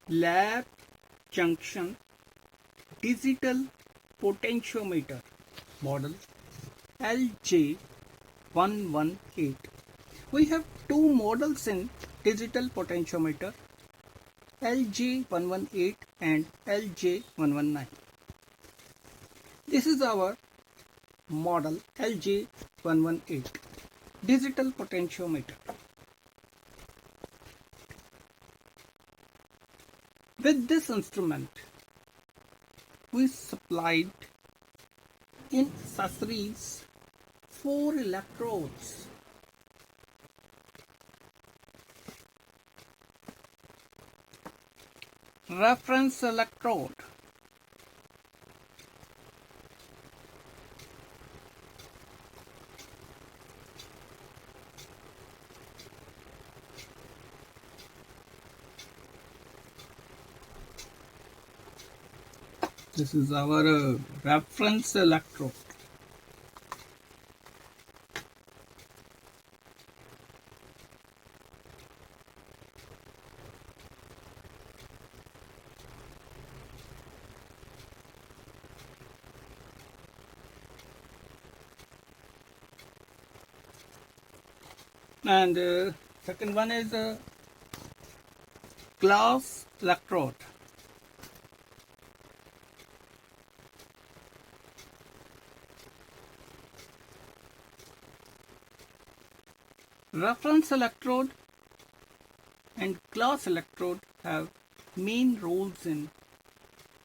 lab junction digital potentiometer model LJ118. We have two models in digital potentiometer, LJ118 and LJ119. This is our model LJ118 digital potentiometer. With this instrument, we supplied in accessories 4 electrodes. Reference electrode, this is our reference electrode. And second one is a glass electrode. Reference electrode and glass electrode have main roles in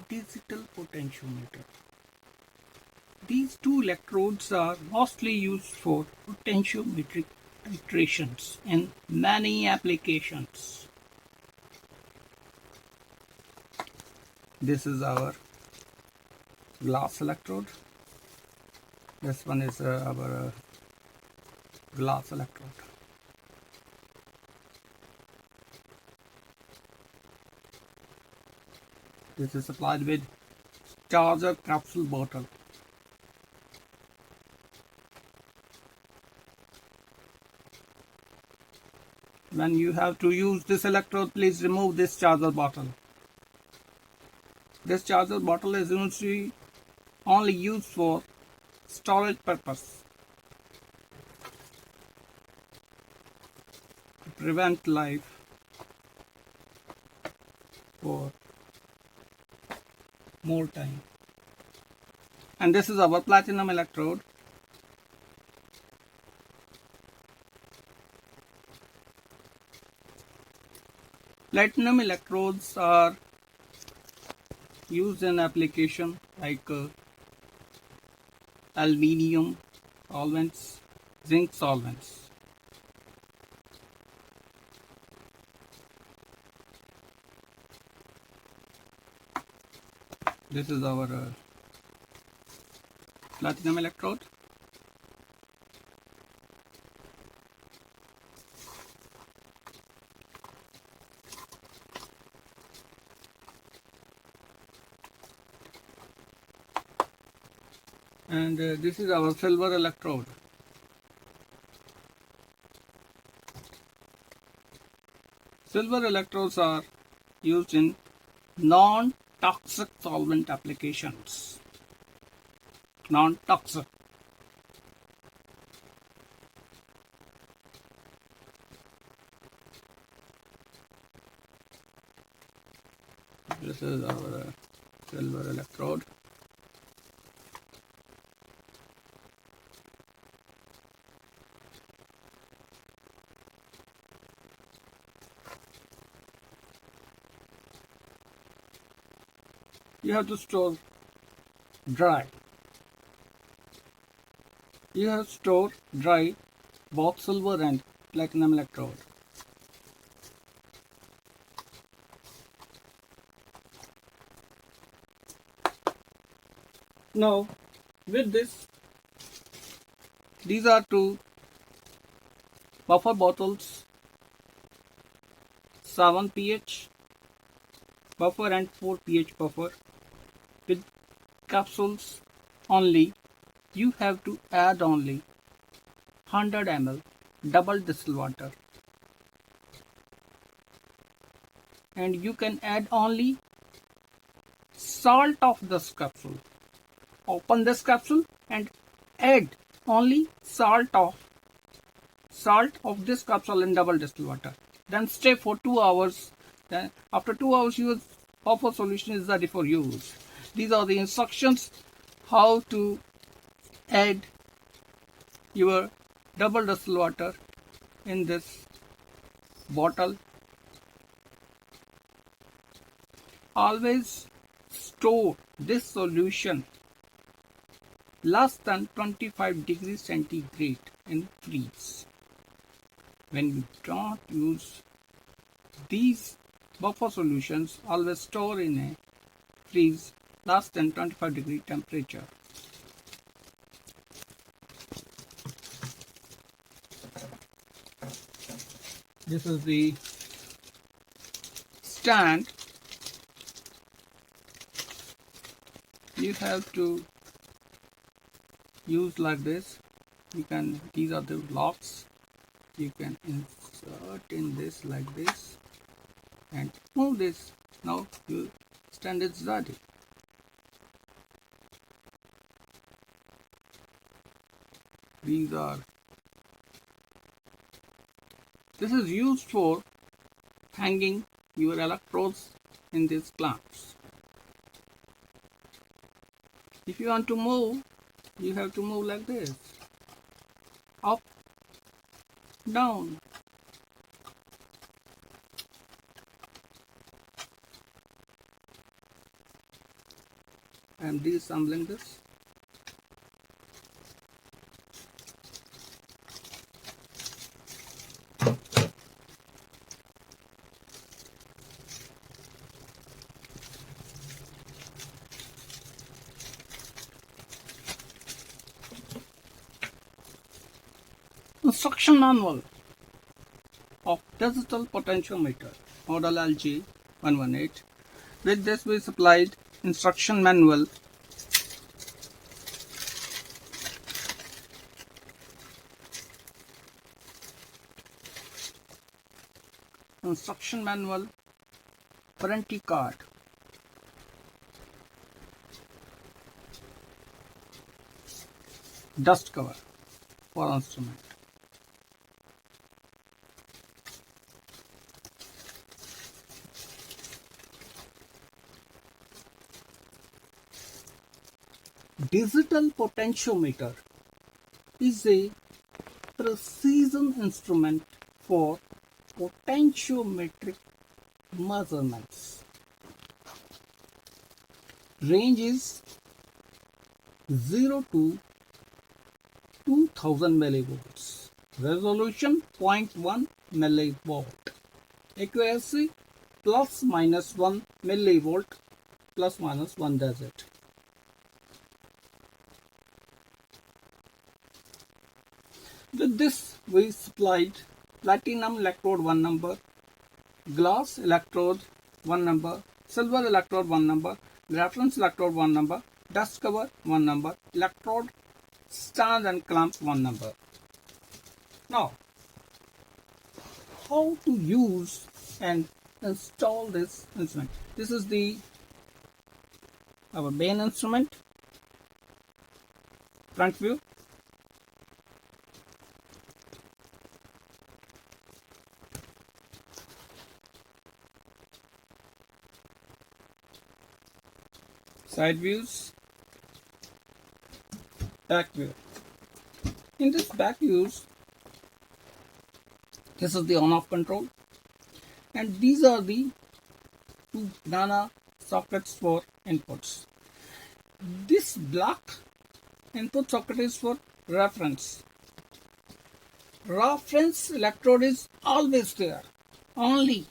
digital potentiometer. These two electrodes are mostly used for potentiometric titrations in many applications. This is our glass electrode. This one is our glass electrode. This is supplied with charger capsule bottle. When you have to use this electrode, please remove this charger bottle. This charger bottle is usually only used for storage purpose to prevent life for more time. And this is our platinum electrode. Platinum electrodes are used in application like aluminium solvents, zinc solvents. This is our platinum electrode. And this is our silver electrode. Silver electrodes are used in non-toxic solvent applications. Non-toxic. This is our silver electrode. You have to store dry. You have to store dry both silver and platinum electrode. Now, with this, these are two buffer bottles, 7 pH buffer and 4 pH buffer with capsules only. You have to add only 100 ml double distilled water. and you can add only salt of this capsule. Open this capsule and add only salt of this capsule in double distilled water. Then stay for 2 hours. Then after 2 hours, your buffer solution is ready for use. These are the instructions how to add your double distilled water in this bottle. Always store this solution less than 25 degrees centigrade in freeze. When you don't use these buffer solutions, always store in a freeze less than 25 degree temperature. This is the stand. You have to use like this. These are the locks. You can insert in this like this and move this. Now your stand is ready. This is used for hanging your electrodes in these clamps. If you want to move, you have to move like this. Up, down. I am deassembling this. Instruction manual of digital potentiometer model LG118. With this we supplied instruction manual warranty card, dust cover for instrument. Digital potentiometer is a precision instrument for potentiometric measurements. Range is 0 to 2000 millivolts. Resolution 0.1 millivolt. Accuracy plus minus 1 millivolt plus minus 1 digit. With this we supplied platinum electrode 1 number, glass electrode 1 number, silver electrode 1 number, reference electrode 1 number, dust cover 1 number, electrode stand and clamp 1 number. Now, how to use and install this instrument? This is our main instrument, front view. Side views, back view. In this back views, this is the on-off control, and these are the 2 banana sockets for inputs. This black input socket is for reference. Reference electrode is always there. Only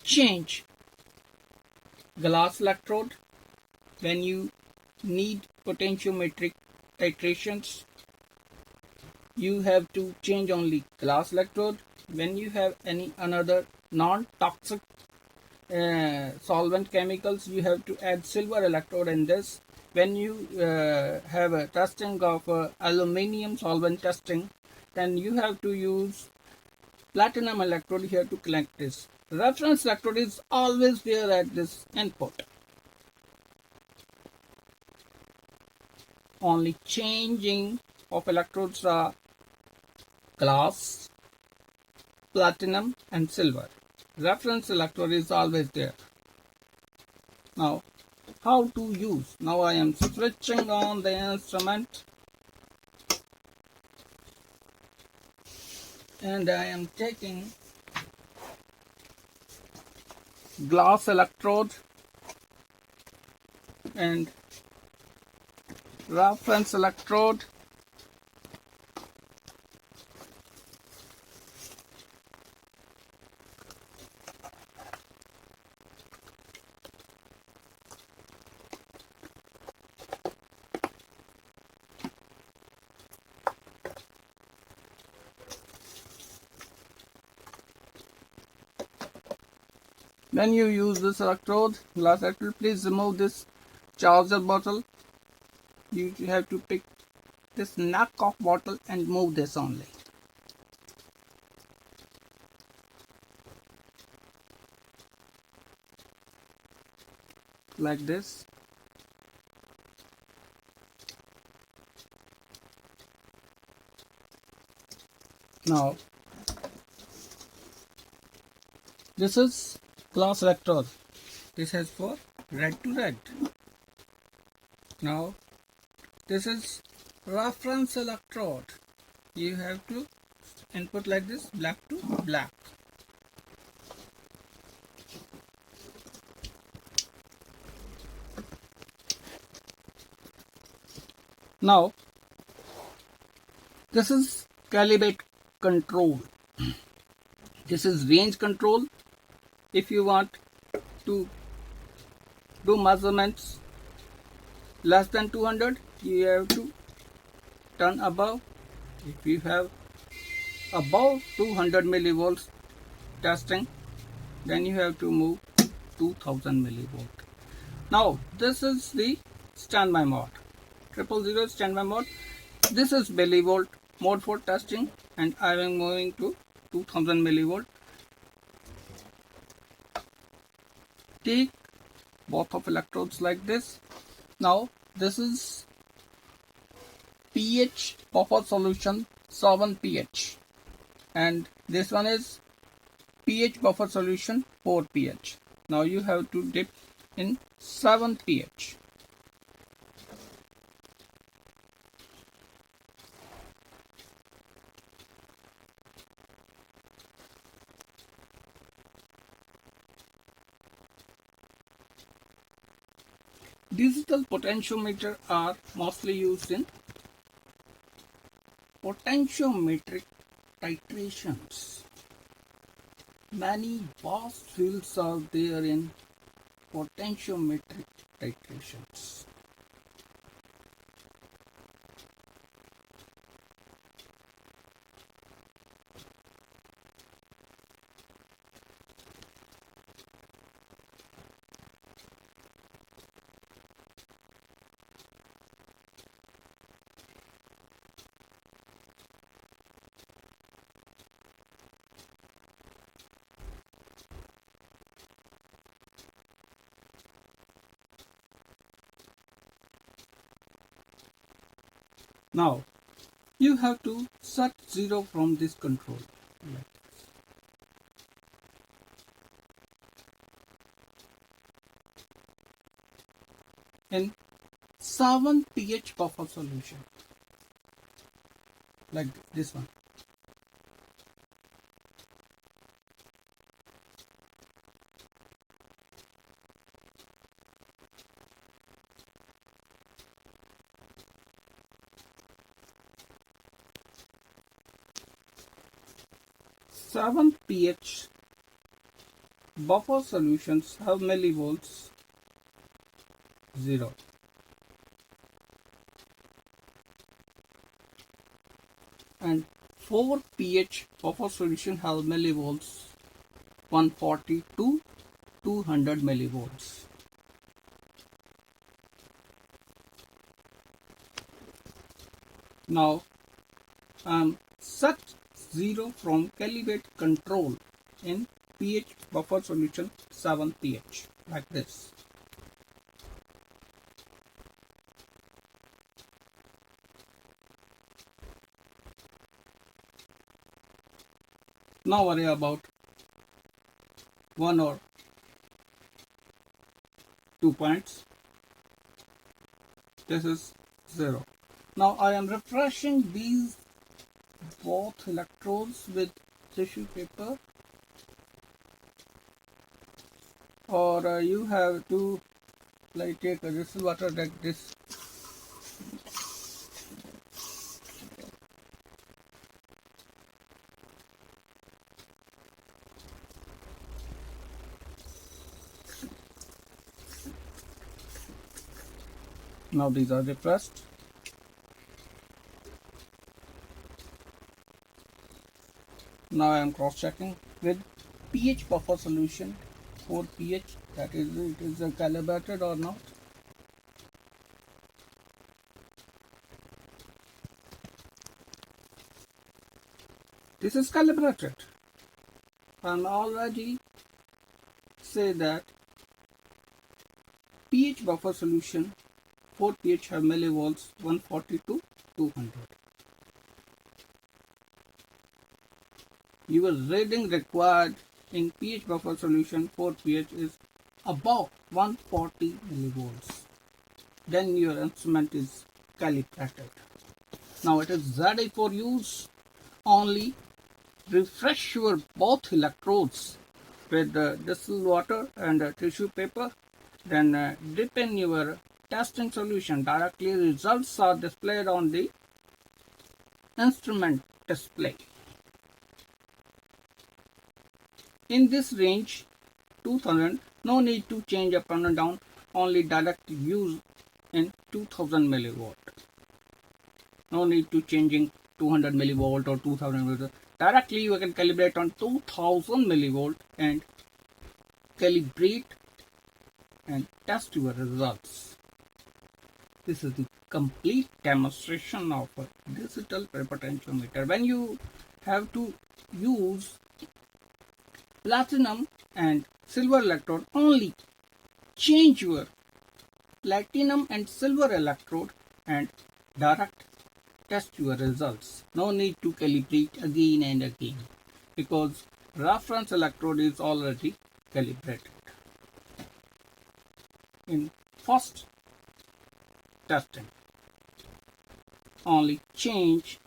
change glass electrode when you need potentiometric titrations. You have to change only glass electrode. When you have any another non-toxic solvent chemicals, you have to add silver electrode in this. When you have a testing of aluminium solvent testing, then you have to use platinum electrode here to collect this. Reference electrode is always there at this input. Only changing of electrodes are glass, platinum and silver. Reference electrode is always there. Now, how to use? Now I am switching on the instrument and I am taking glass electrode and reference electrode. When you use this electrode, glass electrode, please remove this charger bottle. You have to pick this neck of bottle and move this only. Like this. Now, this is glass electrode. This is for red to red. Now, this is reference electrode. You have to input like this, black to black. Now, this is calibrate control. This is range control. If you want to do measurements less than 200, you have to turn above. If you have above 200 millivolts testing, then you have to move 2000 millivolt. Now, this is the standby mode. 000 standby mode. This is millivolt mode for testing, and I am moving to 2000 millivolt. Take both of electrodes like this. Now, this is pH buffer solution 7 pH, and this one is pH buffer solution 4 pH. Now you have to dip in 7 pH. Digital potentiometer are mostly used in potentiometric titrations. Many vast fields are there in potentiometric titrations. Now, you have to set 0 from this control. In 7 pH buffer solution, like this one. Seven pH buffer solutions have millivolts 0. And 4 pH buffer solution have millivolts 140 to 200 millivolts. Now set 0 from calibrate control in pH buffer solution 7 pH like this. Now worry about 1 or 2 points. This is 0. Now I am refreshing these both electrodes with tissue paper, or you have to like take a distilled water like this. Now these are depressed. Now I am cross checking with pH buffer solution 4 pH, that is, it is calibrated or not. This is calibrated. I'm already say that pH buffer solution 4 pH have millivolts 140 to 200. Your reading required in pH buffer solution 4 pH is above 140 millivolts. Then your instrument is calibrated. Now it is ready for use. Only refresh your both electrodes with distilled water and tissue paper. Then dip in your testing solution. Directly results are displayed on the instrument display. In this range 2000, no need to change up and down, only direct use in 2000 millivolt. No need to changing 200 millivolt or 2000 millivolt. Directly you can calibrate on 2000 millivolt and calibrate and test your results. This is the complete demonstration of a digital potentiometer. When you have to use platinum and silver electrode, only change your platinum and silver electrode and direct test your results. No need to calibrate again and again because reference electrode is already calibrated. In first testing, only change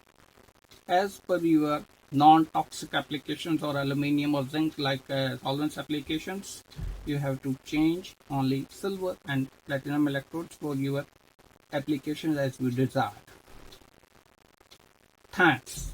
as per your non-toxic applications or aluminium or zinc like solvents applications. You have to change only silver and platinum electrodes for your applications as you desire. Thanks.